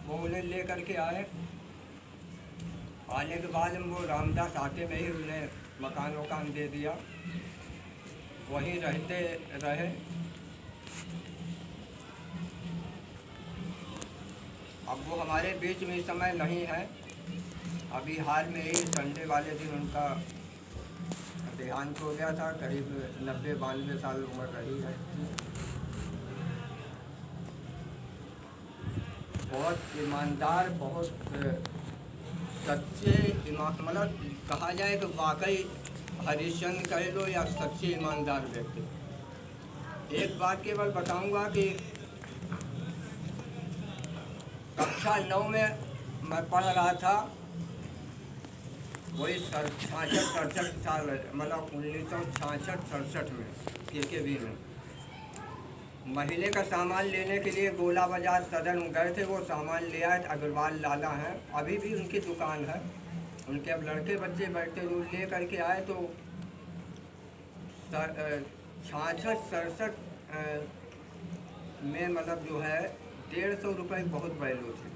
वो उन्हें ले करके आए। आने के बाद वो रामदास आते में ही उन्हें मकान वकान दे दिया, वहीं रहते रहे। अब वो हमारे बीच में इस समय नहीं है। अभी हाल में ही संडे वाले दिन उनका देहांत हो गया था। करीब 90-92 साल उम्र रही है। बहुत ईमानदार, बहुत सच्चे मतलब कहा जाए तो वाकई हरिश्चंद्र कह लो या सच्चे ईमानदार व्यक्ति। एक बात केवल बताऊंगा कि कक्षा 9 में मैं पढ़ रहा था, वही 66-67 साल, मतलब 1966-67 में KKB में महीने का सामान लेने के लिए गोला बाजार सदर गए थे। वो सामान ले आए। अग्रवाल लाला हैं, अभी भी उनकी दुकान है। उनके अब लड़के बच्चे बैठते, जो ले करके आए तो 66-67 में मतलब जो है 150 रुपये बहुत वैल्यू थी।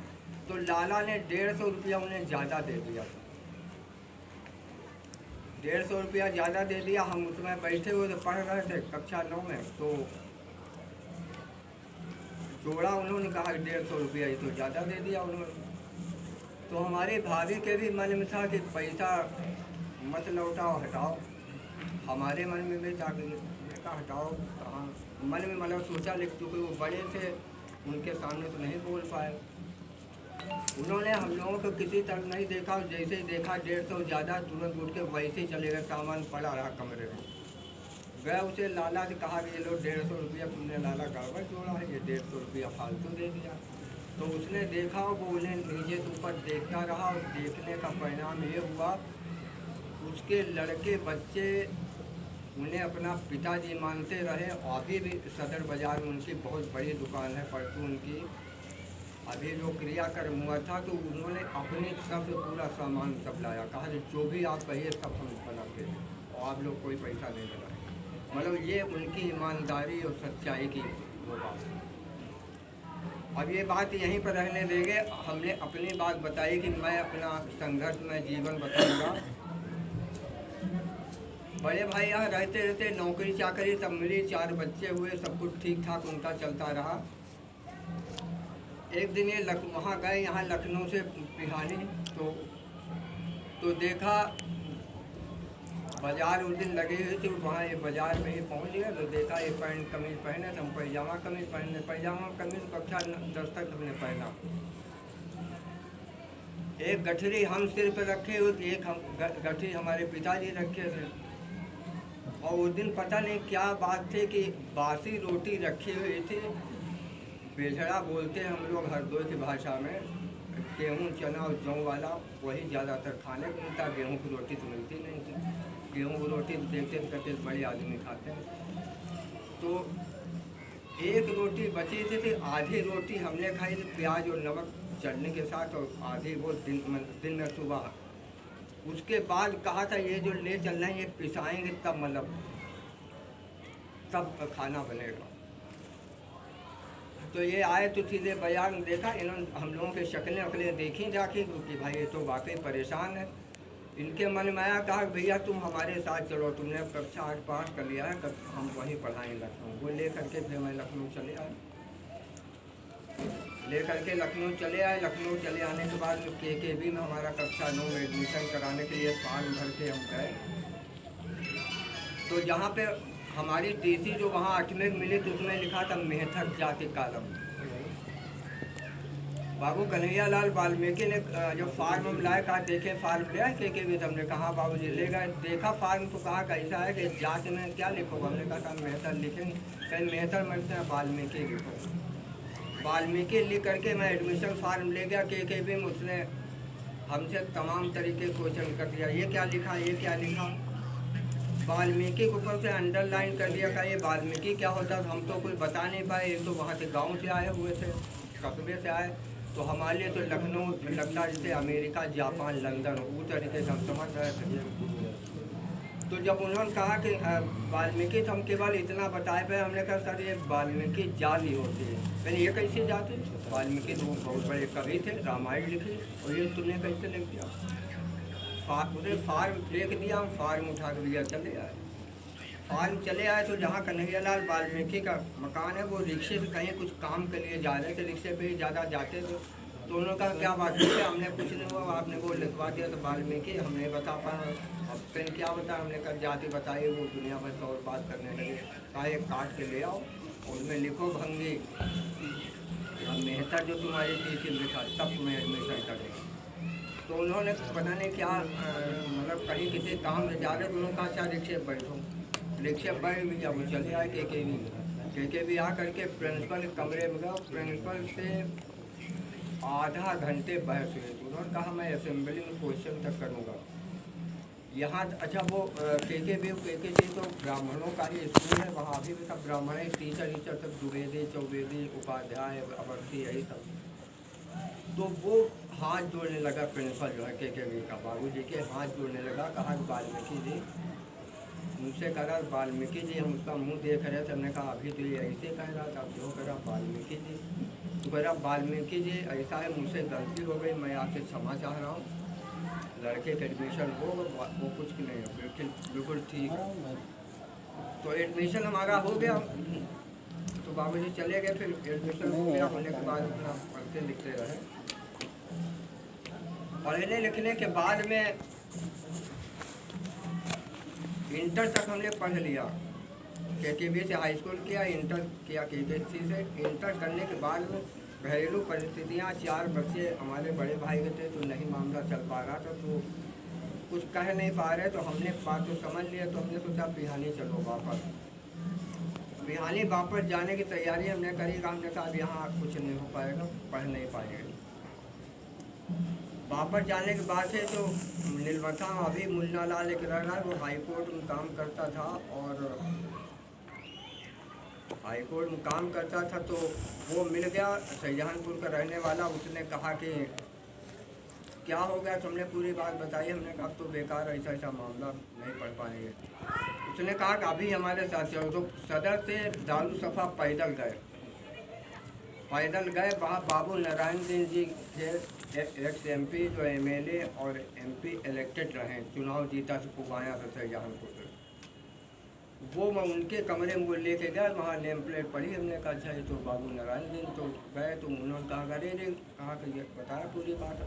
तो लाला ने 150 रुपया उन्हें ज़्यादा दे दिया। 150 रुपया ज़्यादा दे दिया। हम उसमें बैठे हुए तो पढ़ रहे थे कक्षा 9 में, तो जोड़ा उन्होंने कहा 150 रुपया ये तो ज़्यादा दे दिया उन्होंने। तो हमारे भाभी के भी मन में था कि पैसा मत लौटाओ, हटाओ। हमारे मन में भी था कि हटाओ कहाँ, मन में मतलब सोचा, लेकिन क्योंकि वो बड़े थे उनके सामने तो नहीं बोल पाए। उन्होंने हम लोगों को किसी तरह नहीं देखा। जैसे ही देखा 150 ज़्यादा, तुरंत उठ के वैसे ही चले गए। सामान पड़ा रहा कमरे में। गए उसे लाला से कहा कि ये लो 150 रुपया तुमने लाला गड़बड़ जोड़ा है, ये 150 रुपया फालतू दे दिया। तो उसने देखा, वो उन्हें नीचे से ऊपर देखता रहा और देखने का परिणाम ये हुआ, उसके लड़के बच्चे उन्हें अपना पिताजी मानते रहे। अभी भी सदर बाज़ार में उनकी बहुत बड़ी दुकान है, परंतु उनकी अभी जो क्रियाकर्म हुआ था तो उन्होंने अपनी तरफ से पूरा सामान सब लाया। कहा कि जो भी आप कहिए सब हम बनाते हैं और आप लोग कोई पैसा नहीं लगाए। मतलब ये उनकी ईमानदारी और सच्चाई की वो बात है। अब ये बात यहीं पर रहने देंगे। हमने अपनी बात बताई कि मैं अपना संघर्ष में जीवन बताऊंगा। बड़े भाई यहाँ रहते रहते नौकरी चाकरी सब मिली, 4 बच्चे हुए, सब कुछ ठीक ठाक उनका चलता रहा। एक दिन ये वहाँ गए, यहाँ लखनऊ से पिहानी, तो देखा बाज़ार उस दिन लगे हुए थे। वहाँ ये बाज़ार में ही पहुँच गया तो देखा ये पैंट कमीज पहने थे, हम पैजामा कमीज पहने, पैजामा कमीज कक्षा 10 तक हमने पहना। एक गठरी हम सिर पर रखे हुए थे, एक हम गठरी हमारे पिताजी रखे थे। और उस दिन पता नहीं क्या बात थी कि बासी रोटी रखी हुई थी। बेझड़ा बोलते हैं हम लोग हरदोई की भाषा में। गेहूँ चना और जौ वाला वही ज़्यादातर खाने को मिलता। गेहूँ की रोटी तो मिलती नहीं थी। गेहूँ की रोटी देखते करते बड़े आदमी खाते हैं। तो एक रोटी बची थी, आधी रोटी हमने खाई थी प्याज और नमक चटनी के साथ, और आधी वो दिन में सुबह। उसके बाद कहा था ये जो ले चल रहे हैं ये पिसाएंगे तब मतलब तब खाना बनेगा। तो ये आए तो सीधे बाजार में देखा, इन्होंने हम लोगों के शक्लें वकलें देखी जाके कि भाई ये तो वाकई परेशान है। इनके मन में आया, कहा भैया तुम हमारे साथ चलो, तुमने कक्षा 8 पास कर लिया है, हम वहीं पढ़ाएँ लखनऊ। वो ले करके फिर मैं लखनऊ चले आए। ले करके लखनऊ चले आए। लखनऊ चले आने के बाद KKB में हमारा कक्षा 9 में एडमिशन कराने के लिए फॉर्म भर के हम गए। तो जहाँ पे हमारी TC जो वहाँ 8वें मिली तो उसमें लिखा था मेहथक जाति कालम। बाबू कन्हैया लाल वाल्मीकि ने जो फार्म हम लाए, कहा देखे फार्म ले आए KKB। हमने कहा बाबू जी ले गए, देखा फार्म तो कहा कैसा है कि जाति में क्या लिखोगे। हमने कहा मेहतर लिखेंगे। कहीं मेहतर मिलते हैं वाल्मीकि लिखो। वाल्मीकि लिख करके मैं एडमिशन फार्म ले गया KKB में। उसने हमसे तमाम तरीके क्वेश्चन कर दिया, ये क्या लिखा, ये क्या लिखा। वाल्मीकि के ऊपर से अंडरलाइन कर दिया। का ये वाल्मीकि क्या होता है हम तो कुछ बता नहीं पाए। एक तो वहाँ से गांव से आए हुए थे, कस्बे से आए, तो हमारे लिए तो लखनऊ लगता जैसे अमेरिका, जापान, लंदन, उस तरीके से हम समझ रहे थे। तो जब उन्होंने कहा कि वाल्मीकि तो हम केवल इतना बताए पे, हमने कहा सर ये वाल्मीकि जात ही होती है। मैंने ये कैसी जात है? वाल्मीकि तो बहुत बड़े कवि थे, रामायण लिखी, और ये तुमने कैसे लिख दिया? उसे फार्म फेंक दिया, हम फार्म उठा के दिया, चले आए। फार्म चले आए तो जहाँ कन्हैयालाल वाल्मीकि का मकान है, वो रिक्शे से कहीं कुछ काम के लिए जा रहे थे, रिक्शे पे ही ज़्यादा जाते थे। तो उन्होंने कहा क्या बात है? हमने कुछ नहीं हुआ, आपने वो लिखवा दिया तो वाल्मीकि हम नहीं बता पाए। अब फिर क्या बता? हमने कहा जाति बताइए। वो दुनिया भर का और बात करने लगे। कहा एक काट के ले आओ, उनमें लिखो भंगी, अब मेहता जो तुम्हारी तीसरी लिखा तब तुम्हें एडमिशन करेंगे। तो उन्होंने पता नहीं क्या मतलब कहीं किसी काम में जा रहे, तो उन्होंने कहा अच्छा रिक्शे पर बैठो। रिक्शे पर भी अब चले आए के भी आ करके प्रिंसिपल कमरे में गया। प्रिंसिपल से आधा घंटे बहस हुई। तो उन्होंने कहा मैं असेंबली में क्वेश्चन तक करूँगा यहाँ। अच्छा वो के तो ब्राह्मणों का ही स्कूल है, वहाँ भी सब ब्राह्मण है, टीचर सब द्विवेदी चौवेदी उपाध्याय अवस्थी यही सब। तो वो हाथ जोड़ने लगा, प्रिंसिपल जो है के का बाबू जी के हाथ जोड़ने लगा। कहा वाल्मीकि जी, मुझसे कहा वाल्मीकि जी, हम उसका मुंह देख रहे थे। हमने कहा अभी तो ये ऐसे कह रहा था, जो कह रहा वाल्मीकि जी। तो कह रहा वाल्मीकि जी ऐसा है, मुझसे गलती हो गई, मैं आपसे क्षमा चाह रहा हूँ। लड़के का एडमिशन हो वो कुछ नहीं हो, बिल्कुल ठीक है। तो एडमिशन हमारा हो गया। तो बाबू जी चले गए। फिर एडमिशन हो गया, होने के बाद अपना पढ़ते लिखते रहे। पढ़ने लिखने के बाद में इंटर तक हमने पढ़ लिया। के से हाई स्कूल किया, इंटर किया के से। इंटर करने के बाद में घरेलू परिस्थितियाँ, 4 बच्चे हमारे बड़े भाई के थे, तो नहीं मामला चल पा रहा था, तो कुछ कह नहीं पा रहे। तो हमने बात तो समझ लिया, तो हमने सोचा बिहानी चलो वापस। बिहानी वापस जाने की तैयारी हमने करी। हमने कहा अब यहाँ कुछ नहीं हो पाएगा, पढ़ नहीं पाएंगे। वापस जाने के बाद से तो नीलमथा अभी मुन्ना लाल एक रह रहा है, वो हाई कोर्ट में काम करता था, और हाई कोर्ट में काम करता था। तो वो मिल गया, शाहजहानपुर का रहने वाला। उसने कहा कि क्या हो गया, तुमने पूरी बात बताई। हमने कहा तो बेकार, ऐसा ऐसा मामला नहीं पढ़ पाएंगे। उसने कहा कि अभी हमारे साथ चलो। तो सदर से दारू सफ़ा पैदल गए। वहाँ बाबू नारायण सिंह जी थे, एक्स MP, जो MLA और MP इलेक्टेड रहे, चुनाव जीता से पुगाया था शाहजहानपुर से। वो मैं उनके कमरे में वो लेके गया, वहाँ नेम प्लेट पड़ी। हमने कहा अच्छा ये तो बाबू नारायण सिंह। तो गए तो उन्होंने कहा अरे रे, कहा कि ये बताया पूरी बात।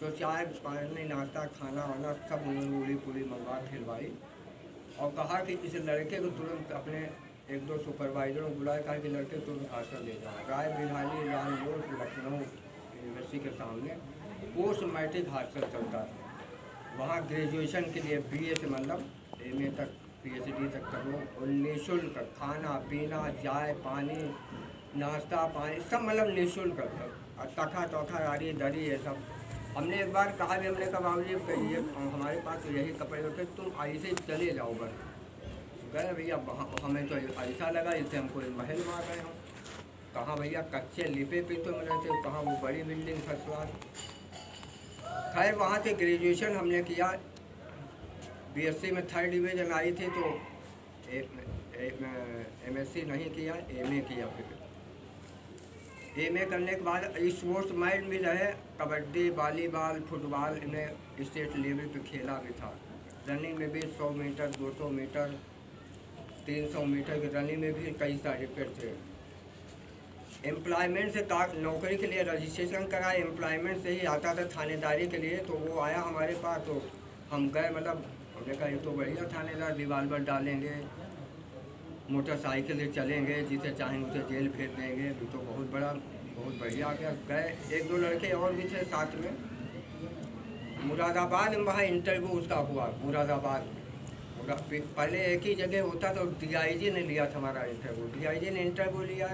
तो चाय पानी नाश्ता खाना वाना सब उन्होंने पूरी मंगवा खिलवाई, और कहा कि इस लड़के को तुरंत अपने 1-2 सुपरवाइजरों को बुलाया। कहा कि लड़के तुरंत हॉस्टल ले जाओ। राय बिहारी लाल रोड, लखनऊ यूनिवर्सिटी के सामने पोस्ट मैट्रिक हॉस्टल चलता है। वहाँ ग्रेजुएशन के लिए BA से मतलब MA तक, PhD तक करो, और निःशुल्क खाना पीना, चाय पानी नाश्ता पानी सब मतलब निःशुल्क। और तखा तोखा आरी दरी ये सब। हमने एक बार कहा भी, हमने कहा बाबू जी ये हमारे पास तो यही कपड़े होते, तुम ऐसे चले जाओ बस। गए भैया, हमें तो ऐसा लगा जैसे हमको महल मार रहे हो। कहाँ भैया कच्चे लिपे पे तो मिले थे, कहाँ वो बड़ी बिल्डिंग फर्स्ट क्लास। खैर वहाँ से ग्रेजुएशन हमने किया। BSc में 3rd डिवीज़न आई थी, तो MSc नहीं किया, MA किया। फिर MA करने के बाद स्पोर्ट्स माइंड भी रहे, कबड्डी वॉलीबॉल फुटबॉल में स्टेट लेवल पे खेला भी था। रनिंग में भी 100 मीटर 200 मीटर 300 मीटर की रनिंग में भी कई सर्टिफिकेट थे। एम्प्लॉयमेंट से नौकरी के लिए रजिस्ट्रेशन करा, एम्प्लॉयमेंट से ही आता था थानेदारी के लिए। तो वो आया हमारे पास, तो हम गए। मतलब हमने कहा ये तो बढ़िया थानेदार, रिवाल्वर डालेंगे, मोटरसाइकिल से चलेंगे, जिसे चाहेंगे उसे जेल भेज देंगे, भी तो बहुत बढ़िया आ गया। गए, 1-2 लड़के और भी थे साथ में। मुरादाबाद में वहाँ इंटरव्यू उसका हुआ। मुरादाबाद पहले एक ही जगह होता था, DIG ने लिया था हमारा इंटरव्यू। DIG ने इंटरव्यू लिया।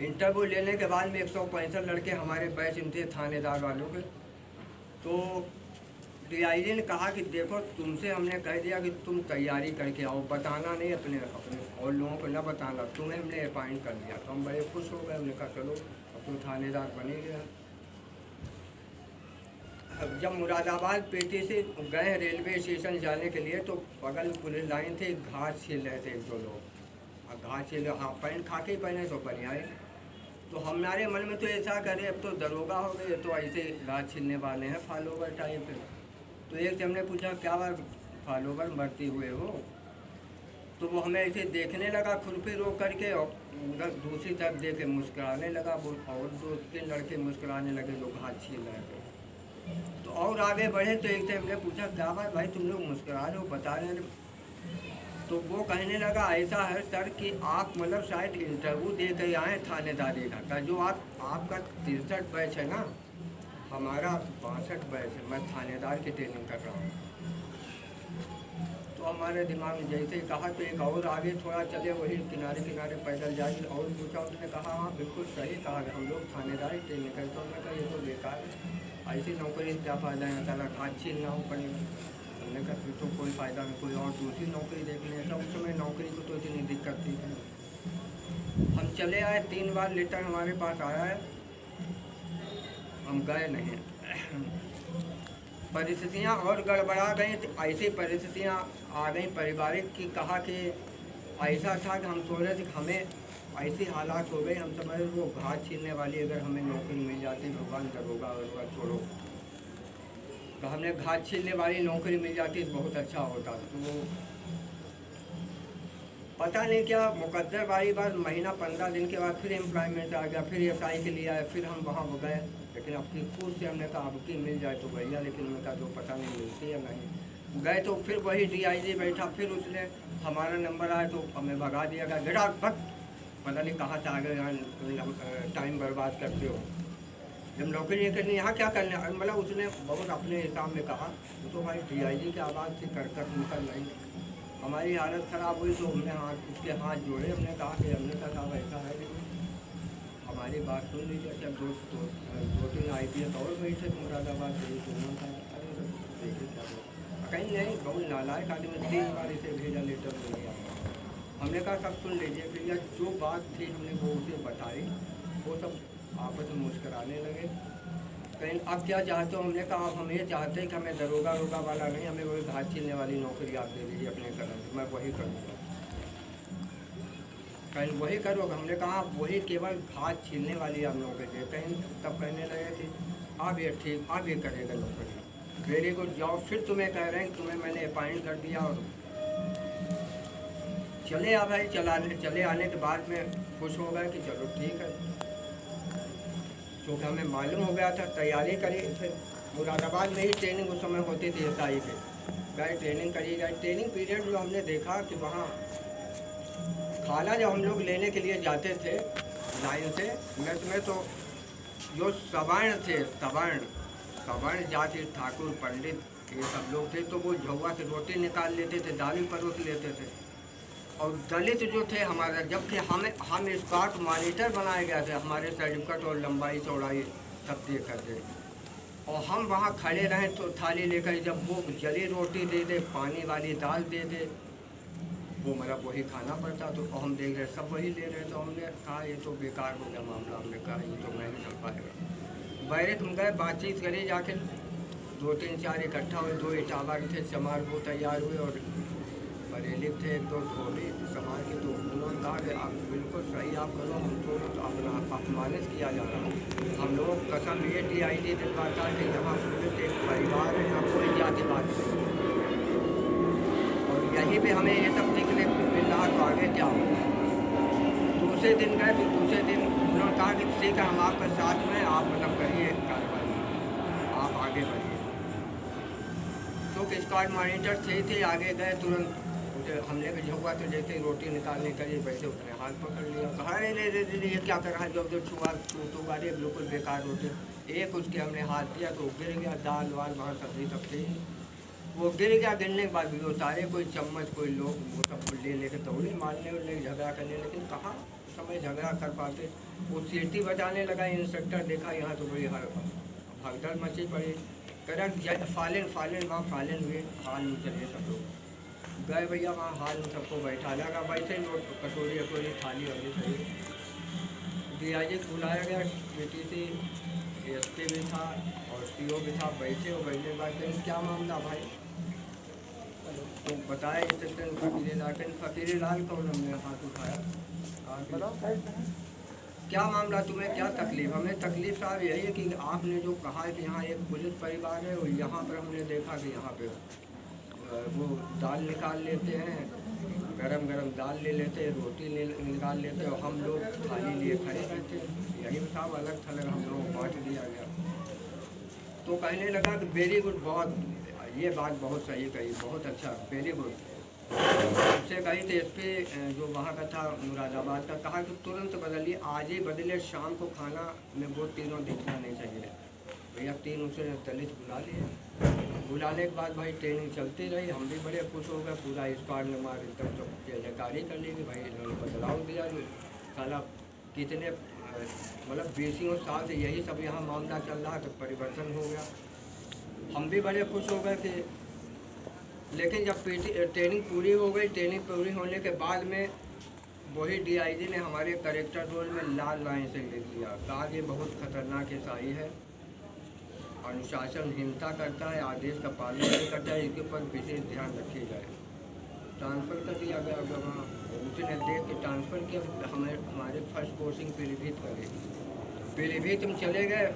इंटरव्यू लेने के बाद में 165 लड़के हमारे बैच में थे थानेदार वालों के। तो DIG ने कहा कि देखो तुमसे हमने कह दिया कि तुम तैयारी करके आओ, बताना नहीं अपने और लोगों को न बताना, तुम्हें हमने अपॉइंट कर दिया। तो हम बड़े खुश हो गए। हमने कहा चलो अब तुम थानेदार बने गया। अब जब मुरादाबाद पेटी से गए रेलवे स्टेशन जाने के लिए, तो बगल पुलिस लाइन थे, घास छील रहे थे एक दो लोग। अब घास छील हाफ पैंट खा के पहने तो बढ़िया है। तो हमारे मन में तो ऐसा करे, अब तो दरोगा हो गए, तो ऐसे घास छीलने वाले हैं फॉलोवर टाइप। तो एक से हमने पूछा क्या बात फॉलोवर मरती हुए हो? तो वो हमें ऐसे देखने लगा खुरपी रोक करके, और उधर दूसरी तरफ देखे मुस्कुराने लगा। वो और दो तीन लड़के मुस्कुराने लगे जो घास छील रहे थे। तो और आगे बढ़े तो एक से हमने पूछा क्या बात भाई तुम लोग मुस्कुरा रहे हो, बता रहे हैं? तो वो कहने लगा ऐसा है सर कि आप मतलब शायद इंटरव्यू दे के आए थानेदारी का जो आपका 63 बैच है ना, हमारा 62 बैच है, मैं थानेदार की ट्रेनिंग कर रहा हूँ। तो हमारे दिमाग में जैसे ही कहा तो एक और आगे थोड़ा चले, वही किनारे किनारे पैदल जाए और पूछा। उसने कहा हाँ बिल्कुल सही कहा, हम लोग थानेदारी ट्रेनिंग करते। तो हमने कहा ये तो बेकार है, ऐसी नौकरी से क्या फ़ायदा है, सारा घास छीलना हो पड़ेगा। हमने कहा फिर तो कोई फ़ायदा नहीं, कोई और दूसरी नौकरी देख लें। उस समय नौकरी को तो इतनी दिक्कत थी। हम चले आए, 3 बार लेटर हमारे पास आया है, हम गए नहीं। परिस्थितियाँ और गड़बड़ा गई, तो ऐसी परिस्थितियाँ आ गई पारिवारिक की, कहा कि ऐसा था कि हम सोच रहे थे हमें ऐसी हालात हो गए, हम समझ वो घास छीलने वाली अगर हमें नौकरी मिल जाती, भगवान दरोगा वरोगा छोड़ो, तो हमने घास छीलने वाली नौकरी मिल जाती तो बहुत अच्छा होता। तो वो पता नहीं क्या मुकद्दर वाली बात, महीना 15 दिन के बाद फिर एम्प्लॉयमेंट आ गया, फिर SI के लिए आया, फिर हम वहाँ गए। लेकिन अब की खुद से हमने कहा अब की मिल जाए तो बढ़िया, लेकिन उन्होंने कहा जो पता नहीं मिलती या नहीं। गए तो फिर वही DIG बैठा, फिर उसने हमारा नंबर आया तो हमें भगा दिया गया, बेटा बस पता नहीं कहाँ से आ गए, यहाँ टाइम बर्बाद करते हो, जब नौकरी नहीं करनी यहाँ क्या करना। मतलब उसने बहुत अपने हिसाब में कहा। तो भाई DIG की आवाज़ से कर निकल रही, हमारी हालत ख़राब हुई। तो हमने उसके हाथ जोड़े, हमने कहा कि हमने कहा ऐसा है नहीं, हमारी बात सुन लीजिए। अच्छा दो 3 IPS और बैठे थे मुरादाबाद से, सुनना था। अरे देखिए क्या कहीं नहीं, बहुत नालायक आदमी, 3 बार इसे भेजा लेटर नहीं आया। हमने कहा सब सुन लीजिए। फिर यह जो बात थी हमने वो उसे बताई, वो सब आपस में मुस्कराने लगे। कहीं अब क्या चाहते हो? हमने कहा अब हम ये चाहते हैं कि हमें दरोगा रोगा वाला नहीं, हमें वही घास छीलने वाली नौकरी आप दे दीजिए अपने कदम से, मैं वही करूँगा। कहीं वही करोगे? हमने कहा वही केवल घास छीलने वाली आप नौकरी दे। कहीं तब कहने लगे कि आप ये ठीक, आप ये करेगा नौकरी, वेरी गुड, जाओ। फिर तुम्हें कह रहे हैं तुम्हें मैंने अपॉइंट कर दिया। और चले आ भाई, चले आने के बाद में खुश हो गए कि चलो ठीक है, क्योंकि हमें मालूम हो गया था, तैयारी करी। फिर मुरादाबाद में ही ट्रेनिंग उस समय होती थी SI पे, गए ट्रेनिंग करी गए। ट्रेनिंग पीरियड में हमने देखा कि वहाँ खाना जब हम लोग लेने के लिए जाते थे लाइन से मेस में, तो जो सवर्ण थे, सवर्ण जाति ठाकुर पंडित ये सब लोग थे, तो वो झौवा से रोटी निकाल लेते थे, दाल परोस लेते थे। और दलित जो थे हमारा, जबकि हम स्कॉट मॉनिटर बनाए गए थे, हमारे सर्टिफिकेट और लंबाई चौड़ाई सब दे कर दे, और हम वहाँ खड़े रहें तो थाली लेकर जब वो जली रोटी दे दे, पानी वाली दाल दे दे, वो मतलब वही खाना पड़ता। तो हम देख रहे सब वही ले रहे, तो हमने कहा ये तो बेकार हो गया मामला। हमने कहा ये तो मैं नहीं चल पाएगा। बैरक में गए, बातचीत करी जाके, 2-3-4 इकट्ठा हुए, 2 इटावा थे, चमार वो तैयार हुए, और बरेली थे 1-2 धोबी समाज के। तो उन्होंने कहा कि आप बिल्कुल सही आप करो, हम तो अपना अपमानित किया जा रहा है। हम लोग कसम ये DIG दिलवाता कि यहाँ पुलिस एक परिवार है, यहाँ कोई जातिवाद नहीं, और यहीं पे हमें ये सब देखने को मिल रहा। तो आगे क्या हो? दूसरे दिन गए तो दूसरे दिन उन्होंने कहा कि ठीक है हम आपके साथ में, आप मतलब करिए कार्रवाई, आप आगे बढ़िए। तो स्क्वाड मॉनिटर थे आगे गए, तुरंत हमने भी झोंका तो जैसे ही रोटी निकालने करी वैसे उसने हाथ पकड़ लिया, कहा अरे ये क्या कर रहा है, जो छुआ तो गाड़ी बिल्कुल बेकार रोटी। एक उसके हमने हाथ दिया तो गिर गया, दाल वाल वहाँ सब्जी सब थी, वो गिर गया। गिरने के बाद भी वो सारे कोई चम्मच कोई लोग वो सब ले लेके दौड़े मारने उड़ने झगड़ा करने, लेकिन कहाँ समय झगड़ा कर पाते। वो सीटी बजाने लगा, इंस्पेक्टर देखा यहाँ तो बड़ी भगदड़ मची पड़ी, करेक्ट फालिन वहाँ फालिन हुए, हाल में चलिए सब लोग गए भैया वहाँ, हाल में सबको बैठा लगा, वैसे ही कटोरी वटोरी थाली वाली सही DIG बुलाया गया, PTC एसपी भी था और सीओ भी था, बैठे और बैठने के बाद कहीं क्या मामला भाई, तो बताया इंस्पेक्टर फकीर लाल को हमने हाथ उठाया, कहा कि क्या मामला, तुम्हें क्या तकलीफ? हमें तकलीफ साहब यही है कि आपने जो कहा है कि यहाँ एक पुलिस परिवार है और यहाँ पर हमने देखा कि यहाँ पे वो दाल निकाल लेते हैं, गरम गरम दाल ले लेते हैं, रोटी निकाल लेते हैं और हम लोग थाली लिए खड़े रहते हैं। यही साहब अलग थलग हम लोगों को बांट दिया गया। तो कहने लगा कि वेरी गुड, बहुत ये बात बहुत सही कही, बहुत अच्छा, वेरी गुड। उससे कही थी एसपी जो वहाँ का था मुरादाबाद का, कहा कि तुरंत बदलिए, आज ही बदले, शाम को खाना में वो तीनों दिखना नहीं चाहिए। भैया 3 उसे 40 बुला लिए। बुलाने के बाद भाई ट्रेनिंग चलती रही, हम भी बड़े खुश हो गए, पूरा स्क्वाड ने मार एकदम तो जयकारी कर ली कि भाई इन्होंने बदलाव दिया। जो साला कितने मतलब 20 साल से यही सब यहाँ मामला चल रहा, तो परिवर्तन हो गया, हम भी बड़े खुश हो गए कि। लेकिन जब ट्रेनिंग पूरी हो गई, ट्रेनिंग पूरी होने के बाद में वही डीआईजी ने हमारे करेक्टर रोल में लाल लाइन से लिख दिया, कहा कि बहुत खतरनाक एसआई है, अनुशासनहीनता करता है, आदेश का पालन नहीं करता है, इसके ऊपर विशेष ध्यान रखी जाए। ट्रांसफ़र कर दिया गया। वहाँ उसने देख के ट्रांसफ़र किया, हमारे फर्स्ट पोस्टिंग पीलीभीत करेगी। पीलीभीत हम चले गए।